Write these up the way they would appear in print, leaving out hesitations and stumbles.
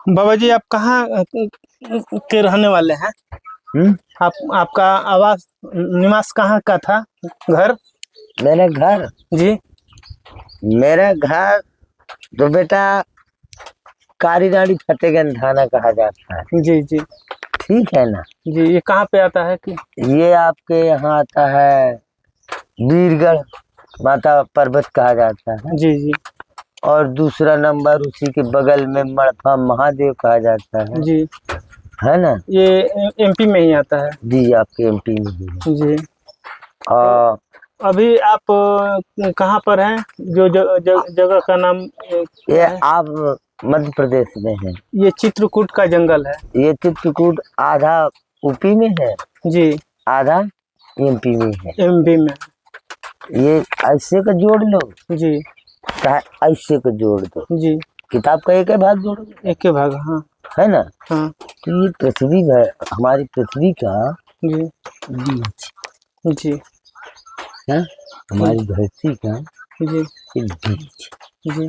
बाबा जी, आप कहाँ के रहने वाले हैं? आपका आवास निवास कहाँ का था? घर? मेरा घर जी मेरा घर तो बेटा कारीनाड़ी फतेहगंज थाना कहा जाता है। जी जी ठीक है ना। जी, ये कहाँ पे आता है कि? ये आपके यहाँ आता है वीरगढ़ माता पर्वत कहा जाता है। जी जी और दूसरा नंबर उसी के बगल में मड़फा महादेव कहा जाता है। जी, है ना। ये एमपी में ही आता है। जी, आपके एमपी में भी है। जी, और अभी आप कहाँ पर हैं? जो जगह का नाम ये है? आप मध्य प्रदेश में है। ये चित्रकूट का जंगल है। ये चित्रकूट आधा यूपी में है, जी, आधा एमपी में है। एमपी में। ये ऐसे का जोड़ लो, जी चाहे ऐसे का जोड़ दो। जी, किताब का एक ही भाग जोड़ो, एक ही भाग। हाँ है ना। हाँ। तो ये पृथ्वी है, हमारी पृथ्वी का जी बीज जी है, हमारी धरती का जी ये बीज। जी,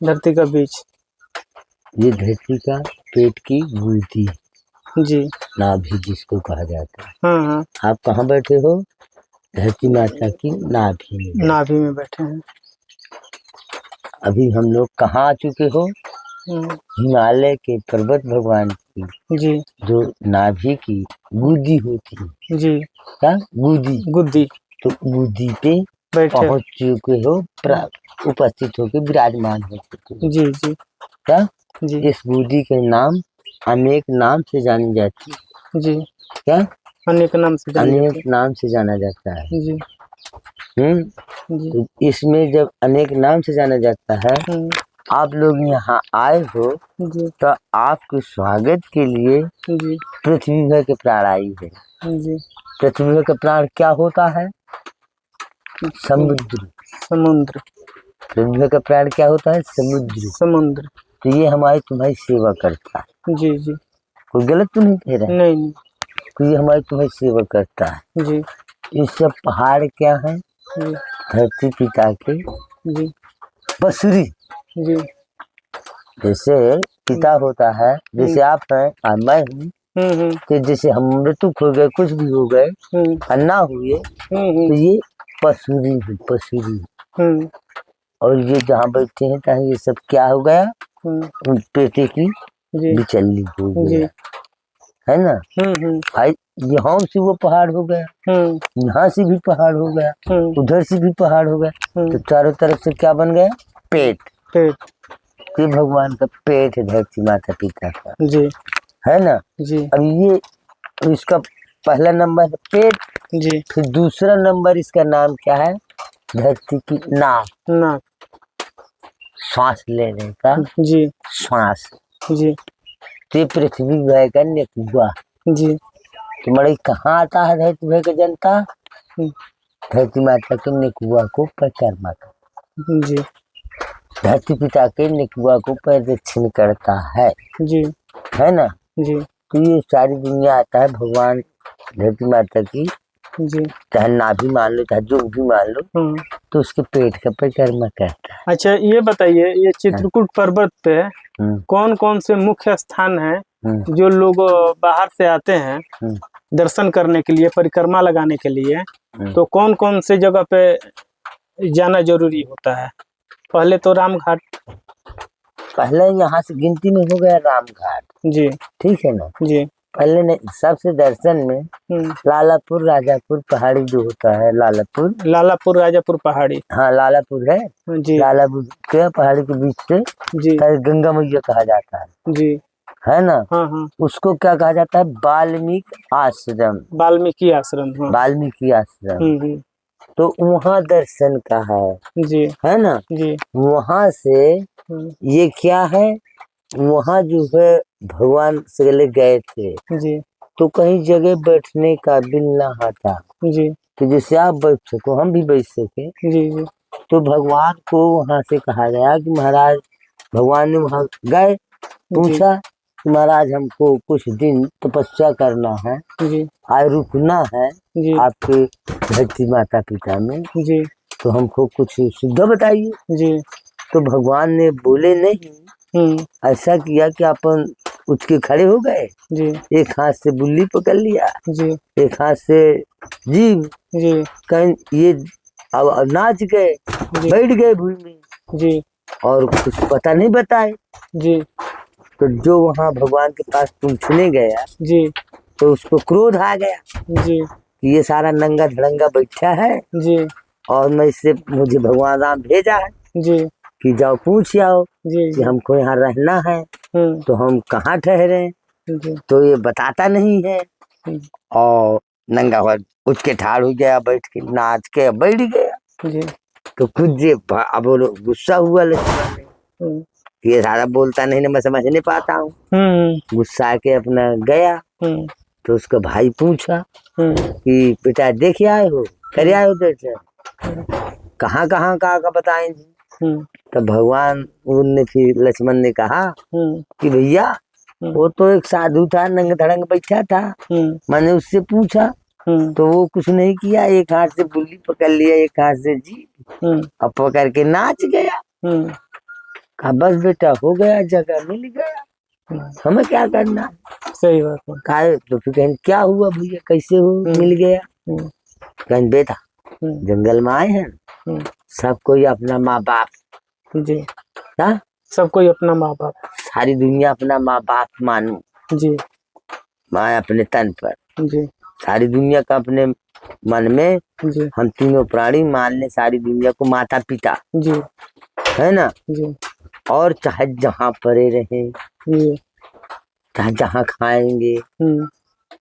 धरती का बीज। ये धरती का पेट की गुदी, जी नाभि जिसको कहा जाता है। हाँ हाँ, आप कहाँ बैठे हो? धरती माता की नाभि में। नाभि में बैठे हैं। अभी हम लोग कहाँ आ चुके हो? हिमालय के पर्वत भगवान की जी जो नाभि की गुदी होती है। जी, क्या गुदी? गुद्दी तो गुदी पे बैठे। पहुंच चुके हो, उपस्थित होके विराजमान हो चुके हो। जी जी क्या? जी इस गुदी के नाम अनेक नाम से जानी जाती है। जी, क्या? अनेक नाम से जानी जाती अनेक नाम से जाना जाता है। है। जी जी तो इसमें जब अनेक नाम से जाना जाता है, आप लोग यहाँ आए हो जी तो आपके स्वागत के लिए जी पृथ्वी भर के प्राण आई है। जी, पृथ्वी भर के प्राण क्या होता है? समुद्र। समुद्र। पृथ्वी भर का प्राण क्या होता है? समुद्र। समुद्र। तो ये हमारी तुम्हारी सेवा करता है। जी जी, कोई गलत तो नहीं कह रहा है? नहीं नहीं। तो ये हमारी तुम्हारी सेवा करता है। जी ये सब पहाड़ क्या है? जी धरती पिता के जी बसुरी। जी, जैसे पिता होता है, जैसे आप हैं और मैं हूँ, तो जैसे हम मृतक हो गए, कुछ भी हो गए, अन्ना हुए, तो ये पसुरी है, पसुरी। और ये जहाँ बैठे हैं चाहे ये सब क्या हो गया? पेटे की बिचल्ली हो गया, है ना। भाई यहाँ से वो पहाड़ हो गया, यहाँ से भी पहाड़ हो गया, उधर से भी पहाड़ हो गया, तो चारों तरफ से क्या बन गया? पेट। ये भगवान का पेट है, धरती माता पिता का। जी, है ना। जी, अब ये इसका पहला नंबर है पेट। जी, फिर दूसरा नंबर इसका नाम क्या है? धरती की नाक, श्वास लेने का। जी श्वास। जी तो पृथ्वी भय का नेकुआ। जी, तो मड़ई कहाँ आता है धरती भय का जनता? धरती माता के नेकुआ को परिक्रमा कर, जी धरती पिता के नेकुआ को प्रदक्षिण करता है। जी, है ना। जी, तो ये सारी दुनिया आता है भगवान धरती माता की, जी, चाहे नाभि मान लो, चाहे जो भी मान लो, तो उसके पेट का परिक्रमा करता है। अच्छा, ये बताइए, ये चित्रकूट पर्वत पे कौन कौन से मुख्य स्थान हैं जो लोग बाहर से आते हैं दर्शन करने के लिए, परिक्रमा लगाने के लिए? तो कौन कौन से जगह पे जाना जरूरी होता है? पहले तो राम घाट। पहले यहाँ से गिनती में हो गया राम घाट। जी, ठीक है ना। जी, पहले ने सबसे दर्शन में लालापुर राजापुर पहाड़ी जो होता है, लालापुर राजापुर पहाड़ी। हाँ, लालापुर है जी, लालापुर के पहाड़ी के बीच से जी गंगा मैया कहा जाता है। जी, है ना। हाँ, उसको क्या कहा जाता है? वाल्मीकि आश्रम। वाल्मीकि आश्रम, वाल्मीकि आश्रम। तो वहाँ दर्शन का है जी, है ना। जी, वहाँ से ये क्या है, वहाँ जो है भगवान से गए थे जी, तो कहीं जगह बैठने का बिल ना था जी। तो जैसे आप बैठ सको, हम भी बैठ सके जी जी। तो भगवान को वहाँ से कहा गया कि महाराज, भगवान ने वहाँ गए, पूछा कि महाराज हमको कुछ दिन तपस्या करना है जी, आज रुकना है जी आपके धरती माता पिता में जी, तो हमको कुछ सुविधा बताइए जी। तो भगवान ने बोले नहीं, ऐसा किया कि अपन उठ के खड़े हो गए जी। एक हाथ से बुल्ली पकड़ लिया जी, एक हाथ से जीभ जी, कहीं ये अब नाच गए, बैठ गए भूमि में जी, और कुछ पता नहीं बताए जी। तो जो वहाँ भगवान के पास पूछने गया जी, तो उसको क्रोध आ गया जी कि ये सारा नंगा धड़ंगा बैठा है जी, और मैं इससे मुझे भगवान राम भेजा है जी कि जाओ पूछ आओ जी, कि हमको यहाँ रहना है तो हम कहाँ ठहरे जी, तो ये बताता नहीं है। और नंगा हुआ उठ के ठाड़ हो गया, बैठ के नाच के बैठ गया जी। तो कुछ अब गुस्सा हुआ लक्ष्मण ने, ये सारा बोलता नहीं ना, मैं समझ नहीं पाता हूँ। गुस्सा के अपना गया तो उसका भाई पूछा कि बेटा देखे आए हो, करे आए हो दर्शन, कहाँ कहाँ का बताएंगे। तो भगवान उनने फिर लक्ष्मण ने कहा कि भैया वो तो एक साधु था, नंग धड़ंग बैठा था, मैंने उससे पूछा तो वो कुछ नहीं किया, एक हाथ से बुल्ली पकड़ लिया, एक हाथ से जी अब पकड़ के नाच गया। कहा बस बेटा हो गया, जगह मिल गया, हमें क्या करना। सही बात है। कहा तो फिर कहें क्या हुआ भैया, कैसे हो मिल गया। कहें बेटा जंगल में आए हैं, सब कोई अपना माँ बाप जी, क्या सब कोई अपना माँ बाप, सारी दुनिया अपना माँ बाप मानू जी, माँ अपने तन पर जी, सारी दुनिया का अपने मन में जी, हम तीनों प्राणी मान ले सारी दुनिया को माता पिता जी, है ना जी। और चाहे जहाँ परे रहे जी, चाहे जहाँ खाएंगे,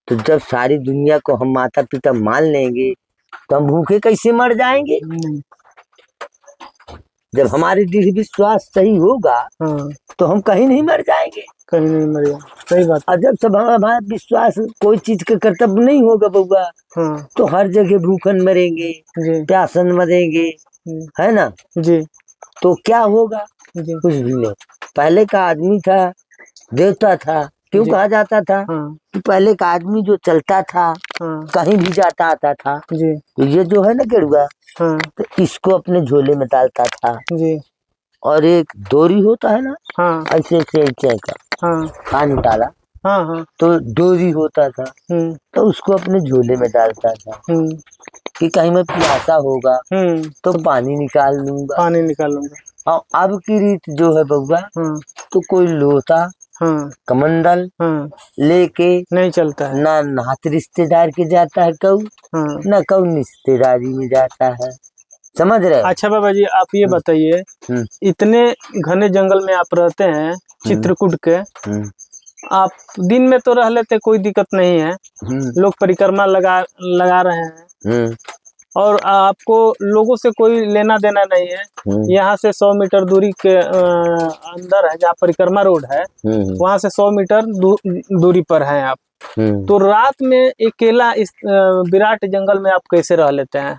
तो जब सारी दुनिया को हम माता पिता मान लेंगे तो हम भूखे कैसे मर जाएंगे। जब हमारी दृढ़ विश्वास सही होगा तो हम कहीं नहीं मर जाएंगे, कहीं नहीं मर जाएंगे। सही बात। और जब सब हमारा विश्वास कोई चीज का कर्तव्य नहीं होगा बउआ तो हर जगह भूखन मरेंगे, प्यासन मरेंगे, है ना जी। तो क्या होगा जी, कुछ भी नहीं। पहले का आदमी था देवता था, क्यों कहा जाता था कि पहले का आदमी जो चलता था कहीं भी जाता आता था जी, तो ये जो है ना गेरुआ तो इसको अपने झोले में डालता था जी, और एक डोरी होता है ना ऐसे ऐसे का पानी डाला तो डोरी होता था तो उसको अपने झोले में डालता था कि कहीं मैं प्यासा होगा तो पानी निकाल लूंगा। और अब की रीत जो है बउआ तो कोई लोटा कमंडल लेके नहीं चलता है, ना नात रिश्तेदार के जाता है कऊ ना कऊ रिश्तेदारी में जाता है, समझ रहे। अच्छा बाबा जी आप ये बताइए, इतने घने जंगल में आप रहते हैं चित्रकूट के, आप दिन में तो रह लेते कोई दिक्कत नहीं है, लोग परिक्रमा लगा रहे हैं और आपको लोगों से कोई लेना देना नहीं है। यहाँ से 100 मीटर दूरी के अंदर है जहाँ परिक्रमा रोड है, वहाँ से 100 मीटर दूरी पर है आप। तो रात में अकेला इस विराट जंगल में आप कैसे रह लेते हैं?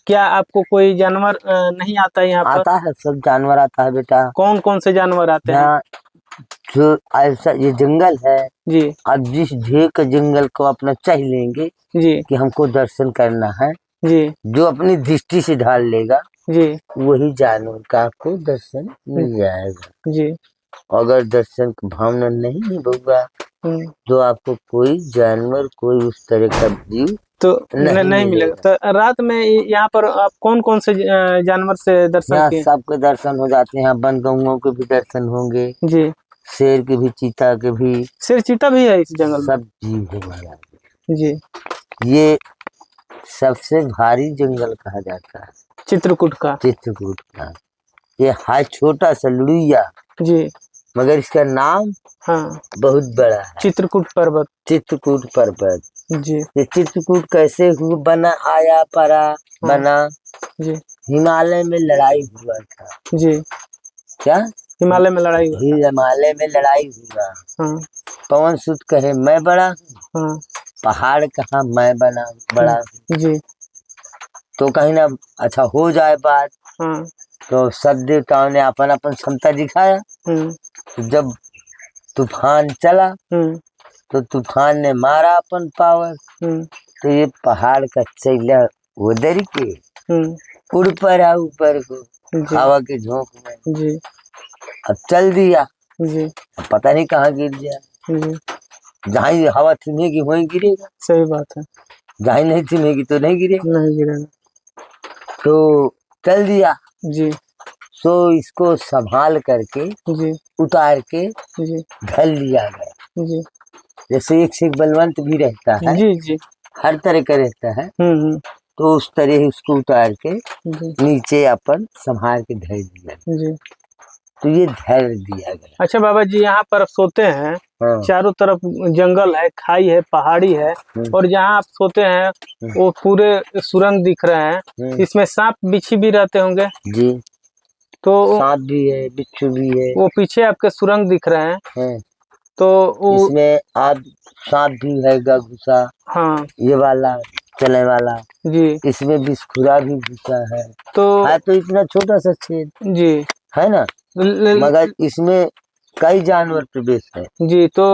क्या आपको कोई जानवर नहीं आता है यहाँ पर? आता है, सब जानवर आता है बेटा। कौन कौन से जानवर आते हैं? जो ऐसा ये जंगल है जी, अब जिस ढेर के जंगल को अपना चाह लेंगे जी कि हमको दर्शन करना है जी, जो अपनी दृष्टि से ढाल लेगा जी वही जानवर का आपको दर्शन मिल जाएगा जी। अगर दर्शन की भावना नहीं है बउआ तो आपको कोई जानवर कोई उस तरह का जीव तो नहीं मिलेगा। तो रात में यहाँ पर आप कौन कौन से जानवर से दर्शन किए? सबके दर्शन हो जाते हैं, वन गौओं के भी दर्शन होंगे जी, शेर के भी, चीता के भी। शेर चीता भी है इस जंगल में? सब जीव है महाराज जी। ये सबसे भारी जंगल कहा जाता है चित्रकूट का। चित्रकूट का ये है छोटा सा लुड़िया जी, मगर इसका नाम बहुत बड़ा है, चित्रकूट पर्वत। चित्रकूट पर्वत जी। ये चित्रकूट कैसे हुआ बना, आया परा बना जी, हिमालय में लड़ाई हुआ था जी। क्या हिमालय में लड़ाई हुआ? हिमालय में लड़ाई हुआ। पवन सुत कहे मैं बड़ा हूँ, पहाड़ कहा मैं बड़ा जी। तो कहीं ना अच्छा हो जाए बात तो सब देवताओं ने अपन अपन क्षमता दिखाया। तो जब तूफान चला तो तूफान ने मारा अपन पावर, तो ये पहाड़ का चैला उधर के उड़ पर ऊपर को हवा के झोंक में जी, अब चल दिया जी, अब पता नहीं कहाँ गिर गया। जी, जहाँ ही हवा थमेगी वहीं गिरेगा, सही बात है, जहाँ ही नहीं थमेगी तो नहीं गिरेगा। नहीं गिरेगा। तो चल दिया, जी, सो इसको संभाल करके जी, उतार के जी, ढल लिया गया। जी, जैसे एक से एक बलवंत भी रहता है, जी, जी, हर तरह का रहता है, हम्म, तो उस तरह उसको उतार के जी, नीचे अपन संभाल के धर दिया, जी। तो ये धर दिया गया। अच्छा बाबा जी, यहाँ पर आप सोते हैं, हाँ। चारों तरफ जंगल है, खाई है, पहाड़ी है, और जहाँ आप सोते हैं वो पूरे सुरंग दिख रहे हैं, इसमें सांप बिच्छी भी रहते होंगे जी, तो सांप भी है, बिच्छू भी है। वो पीछे आपके सुरंग दिख रहे हैं, तो वो इसमें आप सांप भी है घुसा, हाँ ये वाला चले वाला जी, इसमें बिस्कुरा भी घुसा है, तो इतना छोटा सा छेद जी है ना, मगर इसमें कई जानवर प्रवेश है। जी, तो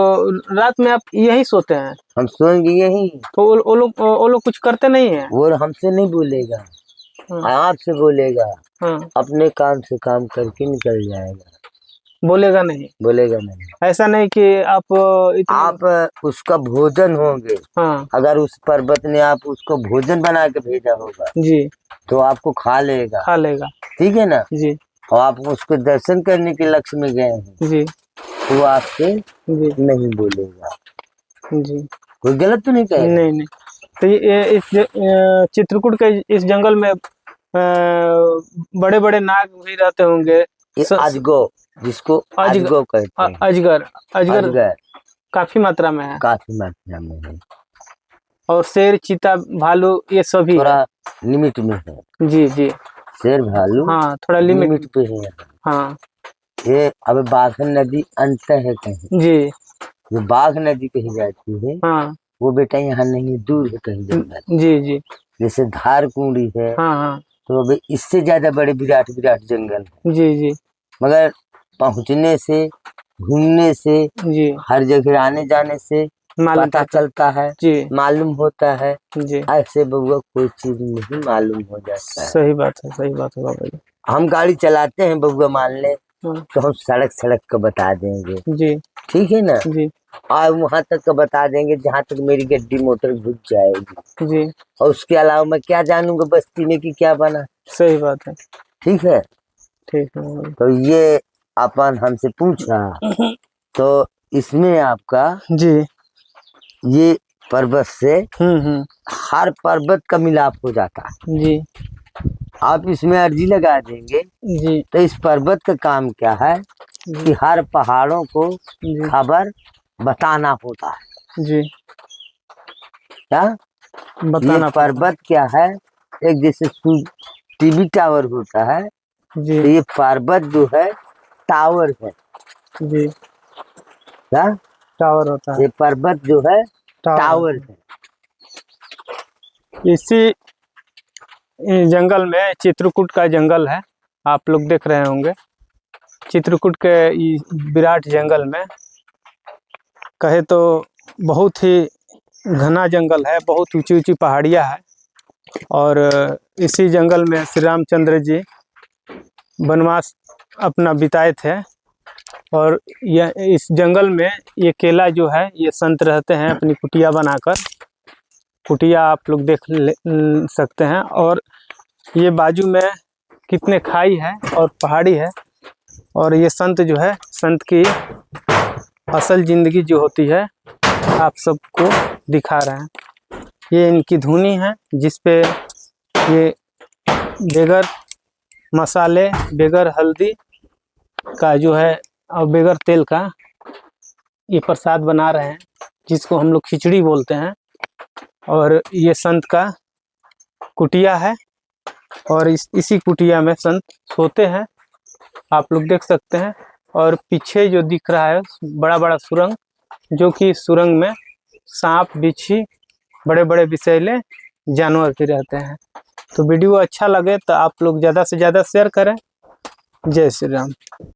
रात में आप यही सोते हैं? हम सोएंगे यही। तो वो लोग कुछ करते नहीं है? वो हमसे नहीं बोलेगा, आपसे बोलेगा, अपने काम से काम करके निकल जाएगा, बोलेगा नहीं, बोलेगा नहीं। ऐसा नहीं कि आप उसका भोजन होंगे। हाँ, अगर उस पर्वत ने आप उसको भोजन बना के भेजा होगा जी, तो आपको खा लेगा, ठीक है ना जी, और आप उसको दर्शन करने के लक्ष्य में गए हैं जी, तो वो आपसे नहीं बोलेगा। जी, कोई गलत तो नहीं कहेगा? नहीं नहीं। तो ये इस चित्रकूट के इस जंगल में बड़े बड़े नाग भी रहते होंगे। ये अजगो, जिसको अजगो कहते हैं, अजगर काफी मात्रा में है, काफी मात्रा में है, और शेर, चीता, भालू ये सभी थोड़ा लिमिट में है। जी, जी, शेर भालू हाँ, थोड़ा लिमिट पे है। हाँ, ये अब बाघन नदी अंत है कहीं जी, जो बाघ नदी कही जाती है, हाँ, वो बेटा यहाँ नहीं, दूर है कहीं जंगल। जी, जी, जैसे धार कुंडी है, हाँ, हाँ, तो अभी इससे ज्यादा बड़े विराट विराट जंगल है, जी, जी, मगर पहुँचने से, घूमने से, जी, हर जगह आने जाने से पता चलता है, मालूम होता है। जी, ऐसे बउआ कोई चीज नहीं मालूम हो जाता है। सही बात है, सही बात है बाबा जी। हम गाड़ी चलाते हैं बउआ मान ले, तो हम सड़क सड़क का बता देंगे, जी, ठीक है ना जी, और वहाँ तक का बता देंगे जहाँ तक मेरी गड्डी मोटर घुस जाएगी जी, और उसके अलावा मैं क्या जानूंगा बस्ती में कि क्या बना। सही बात है, ठीक है, ठीक है। तो ये अपन हमसे पूछा, तो इसमें आपका जी, ये पर्वत से हर पर्वत का मिलाप हो जाता है। जी, आप इसमें अर्जी लगा देंगे जी, तो इस पर्वत का काम क्या है कि हर पहाड़ों को खबर बताना होता है। जी, क्या बताना? ये पर्वत क्या है, एक जैसे टीवी टावर होता है, जी, तो ये पर्वत जो है टावर है। जी, क्या टावर होता है? ये पर्वत जो है टावर है। इसी जंगल में, चित्रकूट का जंगल है, आप लोग देख रहे होंगे। चित्रकूट के विराट जंगल में कहे तो बहुत ही घना जंगल है, बहुत ऊंची ऊंची पहाड़ियाँ है, और इसी जंगल में श्री रामचंद्र जी वनवास अपना बिताए थे, और यह इस जंगल में ये केला जो है ये संत रहते हैं अपनी कुटिया बनाकर। कुटिया आप लोग देख सकते हैं, और ये बाजू में कितने खाई है और पहाड़ी है, और ये संत जो है, संत की असल जिंदगी जो होती है आप सबको दिखा रहे हैं। ये इनकी धुनी है जिसपे ये बेगर मसाले, बेगर हल्दी का जो है और बेगर तेल का ये प्रसाद बना रहे हैं, जिसको हम लोग खिचड़ी बोलते हैं। और ये संत का कुटिया है, और इसी कुटिया में संत सोते हैं, आप लोग देख सकते हैं। और पीछे जो दिख रहा है बड़ा बड़ा सुरंग, जो कि सुरंग में सांप, बिच्छी, बड़े बड़े विषैले जानवर भी रहते हैं। तो वीडियो अच्छा लगे तो आप लोग ज़्यादा से ज़्यादा शेयर करें। जय श्री राम।